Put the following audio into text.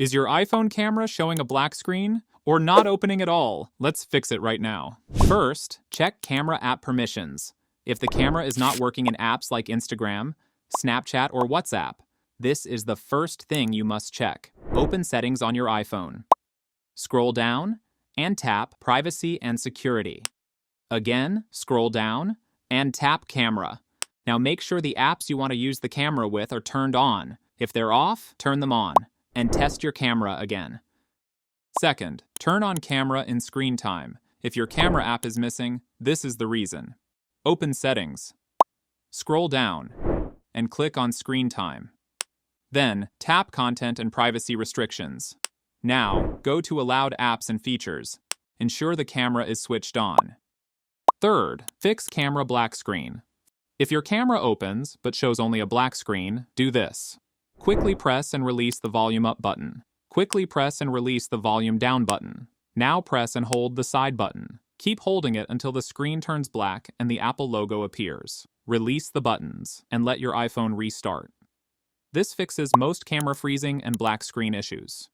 Is your iPhone camera showing a black screen? Or not opening at all? Let's fix it right now. First, check camera app permissions. If the camera is not working in apps like Instagram, Snapchat, or WhatsApp, this is the first thing you must check. Open Settings on your iPhone. Scroll down and tap Privacy and Security. Again, scroll down and tap Camera. Now make sure the apps you want to use the camera with are turned on. If they're off, turn them on, and test your camera again. Second, turn on camera in screen time. If your camera app is missing, this is the reason. Open Settings. Scroll down and click on Screen Time. Then, tap Content and Privacy Restrictions. Now, go to Allowed Apps and Features. Ensure the camera is switched on. Third, fix camera black screen. If your camera opens but shows only a black screen, do this. Quickly press and release the volume up button. Quickly press and release the volume down button. Now press and hold the side button. Keep holding it until the screen turns black and the Apple logo appears. Release the buttons and let your iPhone restart. This fixes most camera freezing and black screen issues.